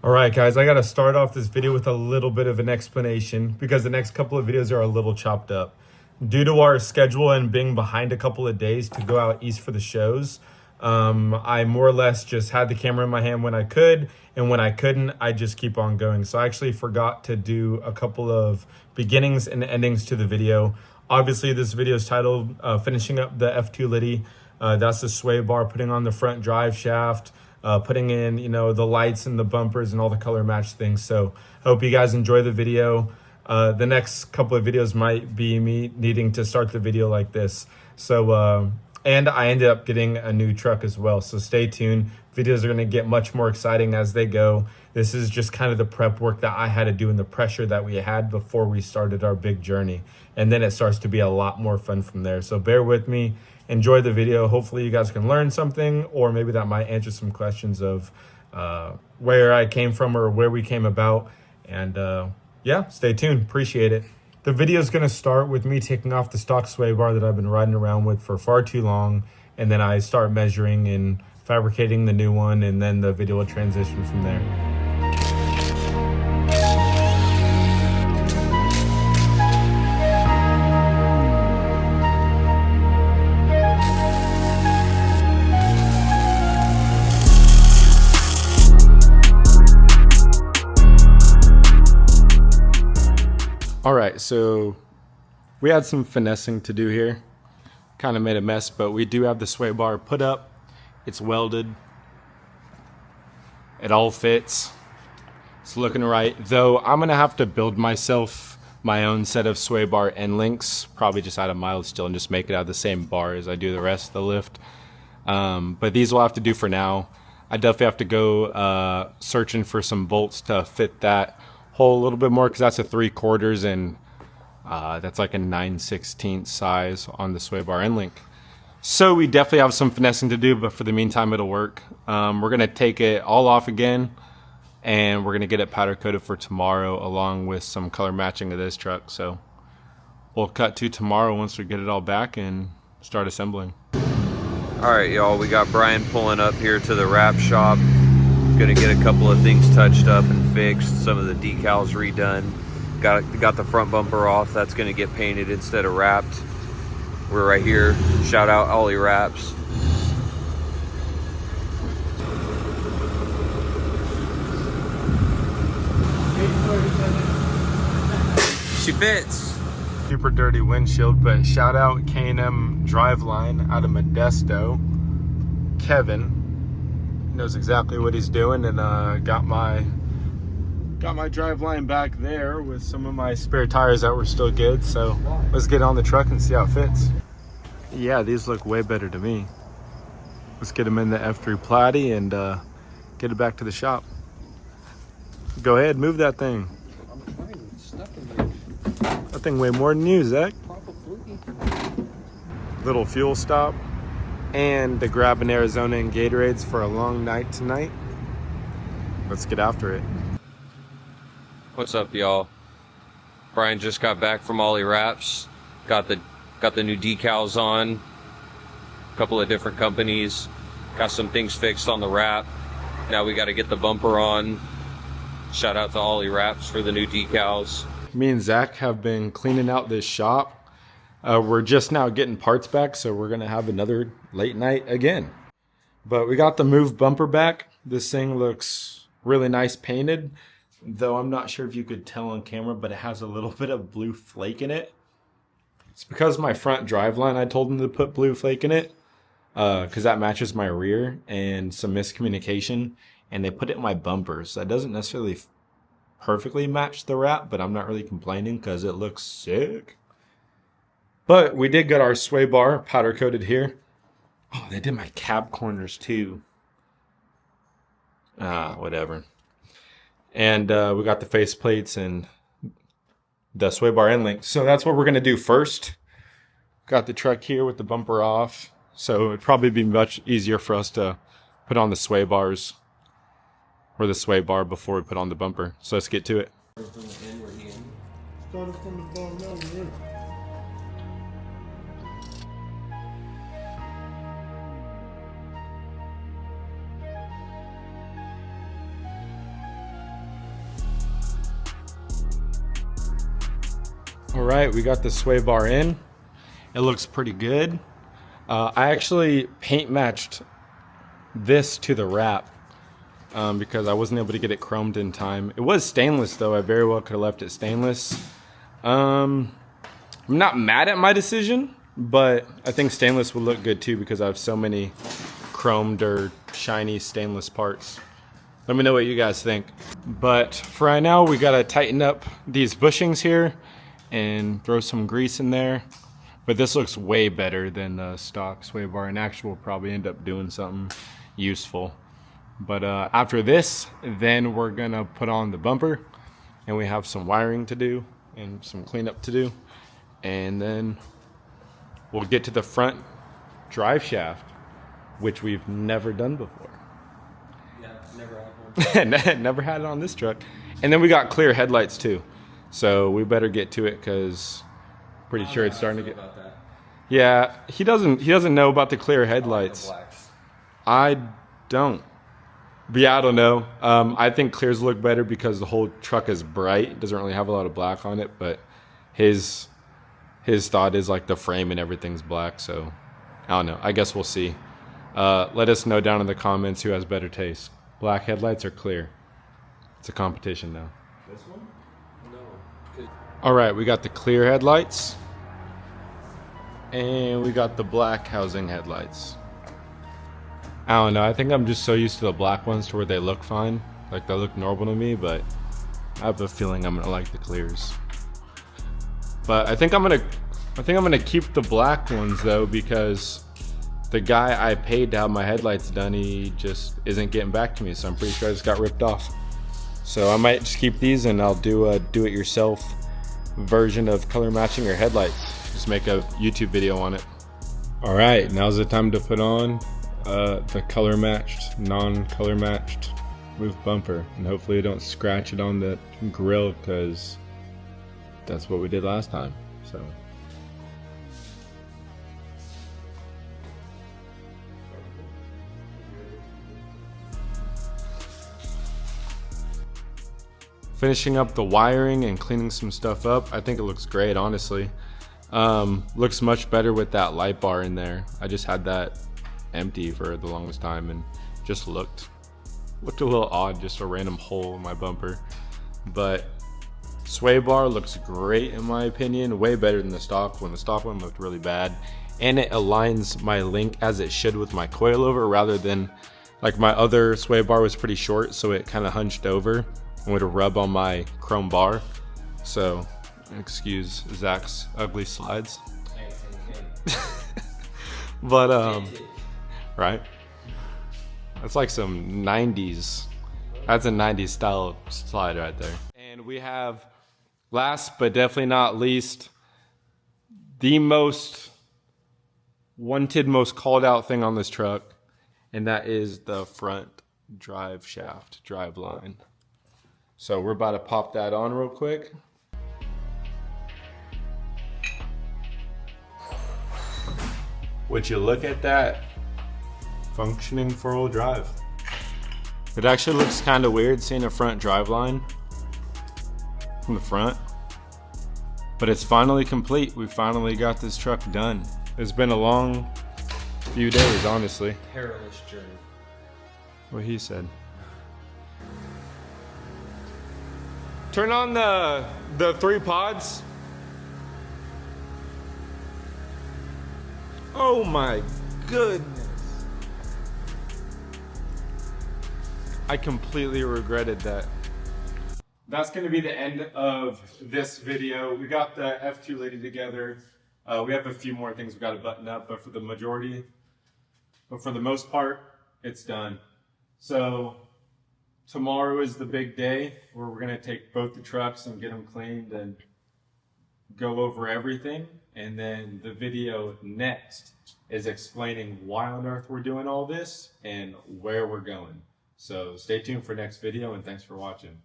All right, guys, I got to start off this video with a little bit of an explanation because the next couple of videos are a little chopped up. Due to our schedule and being behind a couple of days to go out east for the shows, I more or less just had the camera in my hand when I could, and when I couldn't, I just keep on going. So I actually forgot to do a couple of beginnings and endings to the video. Obviously, this video is titled Finishing Up the F2LITTY. That's the sway bar, putting on the front drive shaft, putting in, the lights and the bumpers and all the color match things. So I hope you guys enjoy the video. The next couple of videos might be me needing to start the video like this. So, and I ended up getting a new truck as well. So stay tuned. Videos are going to get much more exciting as they go. This is just kind of the prep work that I had to do and the pressure that we had before we started our big journey. And then it starts to be a lot more fun from there. So bear with me. Enjoy the video. Hopefully you guys can learn something, or maybe that might answer some questions of where I came from or where we came about. And yeah, stay tuned. Appreciate it. The video is going to start with me taking off the stock sway bar that I've been riding around with for far too long. And then I start measuring and fabricating the new one, and then the video will transition from there. All right, so we had some finessing to do here. Kind of made a mess, but we do have the sway bar put up. It's welded. It all fits. It's looking right. Though I'm gonna have to build myself my own set of sway bar end links, probably just out of mild steel, and just make it out of the same bar as I do the rest of the lift. But these will have to do for now. I definitely have to go searching for some bolts to fit that hole a little bit more, because that's a 3/4 and that's like a 9/16 size on the sway bar end link. So we definitely have some finessing to do, but for the meantime it'll work. We're gonna take it all off again, and we're gonna get it powder coated for tomorrow, along with some color matching of this truck. So we'll cut to tomorrow once we get it all back and start assembling. All right, y'all, we got Brian pulling up here to the wrap shop. Gonna get a couple of things touched up and fixed, some of the decals redone. Got the front bumper off. That's gonna get painted instead of wrapped. We're right here. Shout out Ollie Wraps. She fits. Super dirty windshield, but shout out K&M Driveline out of Modesto. Kevin knows exactly what he's doing, and got my drive line back there with some of my spare tires that were still good. So let's get on the truck and see how it fits. Yeah, these look way better to me. Let's get them in the F2LITTY and get it back to the shop. Go ahead, move that thing. I'm trying, it's stuck in there. That thing weigh more than you, Zach. Probably. Little fuel stop, and the grabbing Arizona and Gatorades for a long night tonight. Let's get after it. What's up, y'all? Brian just got back from Ollie Wraps. Got the new decals on. A couple of different companies. Got some things fixed on the wrap. Now we got to get the bumper on. Shout out to Ollie Wraps for the new decals. Me and Zach have been cleaning out this shop. We're just now getting parts back, so we're gonna have another late night again. But we got the moved bumper back. This thing looks really nice painted, though I'm not sure if you could tell on camera, but it has a little bit of blue flake in it. It's because my front drive line, I told them to put blue flake in it, because that matches my rear, and some miscommunication, and they put it in my bumpers. That doesn't necessarily perfectly match the wrap, but I'm not really complaining because it looks sick. But we did get our sway bar powder coated here. Oh, they did my cab corners too. Whatever. And we got the face plates and the sway bar end link. So that's what we're going to do first. Got the truck here with the bumper off. So it'd probably be much easier for us to put on the sway bars, or the sway bar, before we put on the bumper. So let's get to it. Started from the bottom down. All right, we got the sway bar in. It looks pretty good. I actually paint matched this to the wrap because I wasn't able to get it chromed in time. It was stainless though. I very well could have left it stainless. I'm not mad at my decision, but I think stainless would look good too because I have so many chromed or shiny stainless parts. Let me know what you guys think. But for right now, we gotta tighten up these bushings here and throw some grease in there. But this looks way better than the stock sway bar, and actually will probably end up doing something useful. But after this, then we're gonna put on the bumper, and we have some wiring to do and some cleanup to do. And then we'll get to the front drive shaft, which we've never done before. Yeah, never had one. Never had it on this truck. And then we got clear headlights too. So we better get to it because pretty sure it's starting to get. About that. Yeah, he doesn't know about the clear headlights. Blacks. I don't. But yeah, I don't know. I think clears look better because the whole truck is bright. It doesn't really have a lot of black on it, but his thought is like the frame and everything's black. So I don't know. I guess we'll see. Let us know down in the comments who has better taste. Black headlights or clear? It's a competition now. This one? No. All right, we got the clear headlights. And we got the black housing headlights. I don't know. I think I'm just so used to the black ones to where they look fine. Like they look normal to me, but I have a feeling I'm gonna like the clears. But I think I'm gonna keep the black ones though, because the guy I paid to have my headlights done, he just isn't getting back to me. So I'm pretty sure I just got ripped off. So I might just keep these and I'll do a do-it-yourself version of color matching your headlights. Just make a YouTube video on it. All right, now's the time to put on the color matched, non-color matched roof bumper, and hopefully you don't scratch it on the grill because that's what we did last time. So finishing up the wiring and cleaning some stuff up. I think it looks great, honestly. Looks much better with that light bar in there. I just had that empty for the longest time and just looked a little odd, just a random hole in my bumper. But sway bar looks great in my opinion, way better than the stock one. The stock one looked really bad, and it aligns my link as it should with my coilover, rather than like my other sway bar was pretty short, so it kind of hunched over and would rub on my chrome bar. So excuse Zach's ugly slides. But right, that's like some 90s, that's a 90s style slide right there. And we have, last but definitely not least, the most wanted, most called out thing on this truck, and that is the front drive shaft, drive line. So we're about to pop that on real quick. Would you look at that? Functioning four-wheel drive. It actually looks kind of weird seeing a front drive line from the front, but it's finally complete. We finally got this truck done. It's been a long few days, honestly. Perilous journey. What he said. Turn on the 3 pods. Oh my goodness. I completely regretted that. That's going to be the end of this video. We got the F2LITTY together. We have a few more things we got to button up, but for the most part, it's done. So tomorrow is the big day where we're going to take both the trucks and get them cleaned and go over everything. And then the video next is explaining why on earth we're doing all this and where we're going. So stay tuned for next video, and thanks for watching.